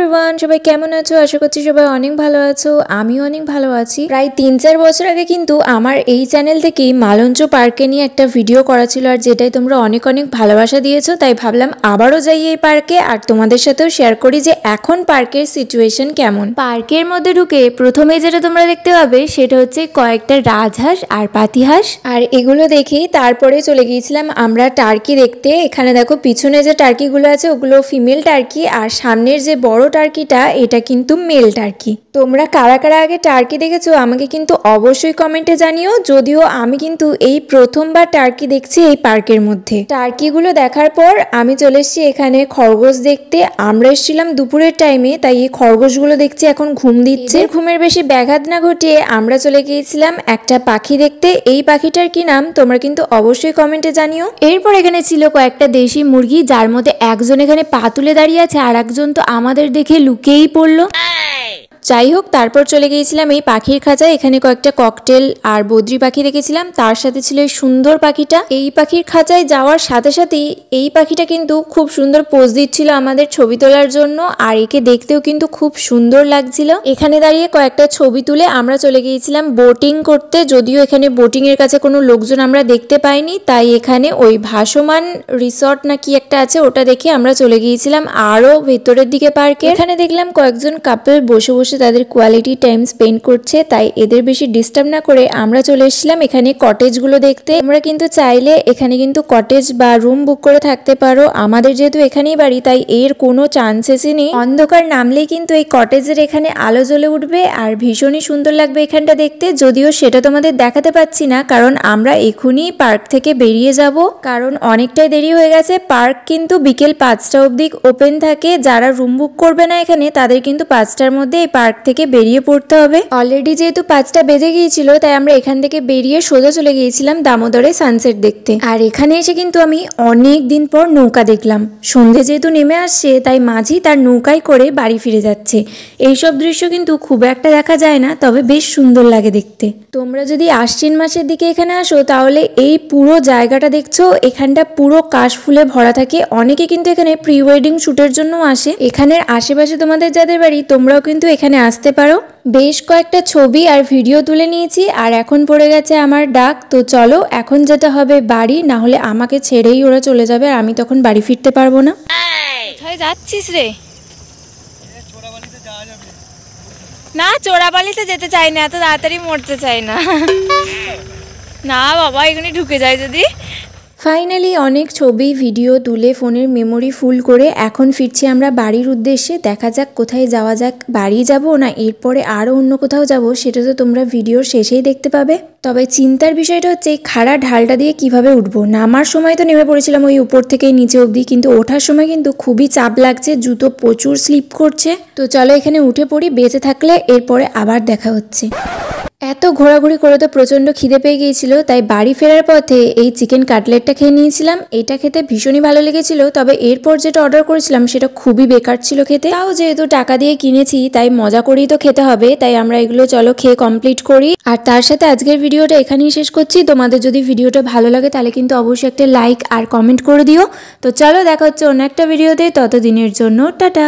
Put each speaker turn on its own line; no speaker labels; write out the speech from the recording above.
Everyone, সবাই কেমন আছো? আশা করছি সবাই অনেক ভালো আছো। আমিও অনেক ভালো আছি। প্রায় 3-4 বছর আগে কিন্তু আমার এই চ্যানেল থেকেই মালঞ্চ পার্কে নিয়ে একটা ভিডিও করা ছিল, আর যেটাই তোমরা অনেক অনেক ভালোবাসা দিয়েছো। তাই ভাবলাম আবারও যাই এই পার্কে আর তোমাদের সাথেও শেয়ার করি যে এখন পার্কের সিচুয়েশন কেমন। পার্কের মধ্যে ঢুকে প্রথমে যেটা তোমরা দেখতে পাবে সেটা হচ্ছে কয়েকটা রাজহাঁস আর পাতিহাঁস, আর এগুলো দেখেই তারপরে চলে গিয়েছিলাম আমরা টার্কি দেখতে। এখানে দেখো পিছনে যে টার্কিগুলো আছে ওগুলো ফিমেল টার্কি, আর সামনের যে বড় টার্কিটা এটা কিন্তু মেল টার্কি। তোমরা কারা কারা আগে টার্কি দেখেছো আমাকে কিন্তু অবশ্যই কমেন্টে জানিও। যদিও আমি কিন্তু এই প্রথমবার টার্কি দেখছি এই পার্কের মধ্যে। টার্কিগুলো দেখার পর আমি চলে এসেছি এখানে খরগোশ দেখতে। আমরা এসেছিলাম দুপুরের টাইমে, তাই এই খরগোশগুলো দেখছি এখন ঘুম দিচ্ছে। ঘুমের বেশি ব্যাঘাত না ঘটিয়ে আমরা চলে গিয়েছিলাম একটা পাখি দেখতে। এই পাখিটার কি নাম তোমরা কিন্তু অবশ্যই কমেন্টে জানিও। এরপর এখানে ছিল কয়েকটা দেশি মুরগি, যার মধ্যে একজন এখানে পা তুলে দাঁড়িয়ে আছে আর একজন তো আমাদের দেখে লুকিয়েই পড়লো। যাই হোক, তারপর চলে গিয়েছিলাম এই পাখির খাঁচায়। এখানে কয়েকটা ককটেল আর বদ্রি পাখি দেখেছিলাম, তার সাথে ছিল এই সুন্দর পাখিটা। এই পাখির খাঁচায় যাওয়ার সাথে সাথেই এই পাখিটা কিন্তু খুব সুন্দর পোজ দিচ্ছিল আমাদের ছবি তোলার জন্য, আর একে দেখতেও কিন্তু খুব সুন্দর লাগছিল। এখানে দাঁড়িয়ে কয়েকটা ছবি তুলে আমরা চলে গিয়েছিলাম বোটিং করতে। যদিও এখানে বোটিং এর কাছে কোনো লোকজন আমরা দেখতে পাইনি, তাই এখানে ওই ভাসমান রিসর্ট নাকি একটা আছে ওটা দেখে আমরা চলে গিয়েছিলাম আরো ভেতরের দিকে পার্কে। এখানে দেখলাম কয়েকজন কাপল বসে বসে তাদের কোয়ালিটি টাইম স্পেন্ড করছে, তাই এদের বেশি ডিস্টার্ব না করে আমরা চলে এসেছিলাম এখানে কটেজগুলো দেখতে। আমরা কিন্তু চাইলে এখানে কিন্তু কটেজ বা রুম বুক করে থাকতে পারো। আমাদের যেহেতু এখানেই বাড়ি তাই এর কোনো চান্সেসই নেই। অন্ধকার নামলেই কিন্তু এই কটেজের এখানে আলো জ্বলে উঠবে আর ভীষণই সুন্দর লাগবে এখানটা দেখতে। যদিও সেটা তোমাদের দেখাতে পাচ্ছি না, কারণ আমরা এখনই পার্ক থেকে বেরিয়ে যাব, কারণ অনেকটাই দেরি হয়ে গেছে। পার্ক কিন্তু বিকেল 5টা অবধি ওপেন থাকে। যারা রুম বুক করবে না এখানে তাদের কিন্তু 5টার মধ্যে এই পার্ক থেকে বেরিয়ে পড়তে হবে। অলরেডি যেহেতু 5টা বেজে গিয়েছিল তাই আমরা এখান থেকে বেরিয়ে সোজা চলে গিয়েছিলাম দামোদরে সানসেট দেখতে। আর এখানে এসে কিন্তু আমি অনেক দিন পর নৌকা দেখলাম। সন্ধে যেহেতু নেমে আসছে তাই মাঝি তার নৌকায় করে বাড়ি ফিরে যাচ্ছে। এইসব দৃশ্য কিন্তু খুব একটা দেখা যায় না, তবে বেশ সুন্দর লাগে দেখতে। তোমরা যদি আশ্বিন মাসের দিকে এখানে আসো তাহলে এই পুরো জায়গাটা দেখছো, এখানটা পুরো কাশফুলে ভরা থাকে। অনেকে কিন্তু এখানে প্রি ওয়েডিং শুটের জন্য আসে। এখানের আশেপাশে তোমাদের যাদের বাড়ি তোমরাও কিন্তু এখানে আসতে পারো। বেশ কয়েকটা ছবি আর ভিডিও তুলে নিয়েছি, আর এখন পড়ে গেছে আমার ডাক। তো চলো এখন যেতে হবে বাড়ি, না হলে আমাকে ছেড়েই ওরা চলে যাবে আর আমি তখন বাড়ি ফিরতে পারবো না।
কোথায় যাচ্ছিস রে? না, চোরাবালিতে যেতে চাই না, এত তাড়াতাড়ি মরতে চাই না। না বাবা, এখানে ঢুকে যায় যদি।
ফাইনালি অনেক ছবি ভিডিও তুলে ফোনের মেমোরি ফুল করে এখন ফিরছি আমরা বাড়ির উদ্দেশ্যে। দেখা যাক কোথায় যাওয়া যাক, বাড়ি যাব না এরপরে আরও অন্য কোথাও যাব, সেটা তো তোমরা ভিডিওর শেষেই দেখতে পাবে। তবে চিন্তার বিষয়টা হচ্ছে এই খাড়া ঢালটা দিয়ে কিভাবে উঠবো। নামার সময় তো নেমে পড়েছিলাম ওই উপর থেকেই নিচে অবধি, কিন্তু ওঠার সময় কিন্তু খুবই চাপ লাগছে, জুতো প্রচুর স্লিপ করছে। তো চলো এখানে উঠে পড়ি, বেঁচে থাকলে এরপরে আবার দেখা হচ্ছে। এত ঘোরাঘুরি করে তো প্রচণ্ড খিদে পেয়ে গিয়েছিল, তাই বাড়ি ফেরার পথে এই চিকেন কাটলেটটা খেয়ে নিয়েছিলাম। এটা খেতে ভীষণই ভালো লেগেছিল, তবে এরপর যেটা অর্ডার করেছিলাম সেটা খুবই বেকার ছিল খেতে। তাও যেহেতু টাকা দিয়ে কিনেছি তাই মজা করেই তো খেতে হবে, তাই আমরা এগুলো চলো খেয়ে কমপ্লিট করি। আর তার সাথে আজকের ভিডিওটা এখানেই শেষ করছি। তোমাদের যদি ভিডিওটা ভালো লাগে তাহলে কিন্তু অবশ্যই একটা লাইক আর কমেন্ট করে দিও। তো চলো দেখা হচ্ছে অন্য একটা ভিডিওতে, ততদিনের জন্য টাটা।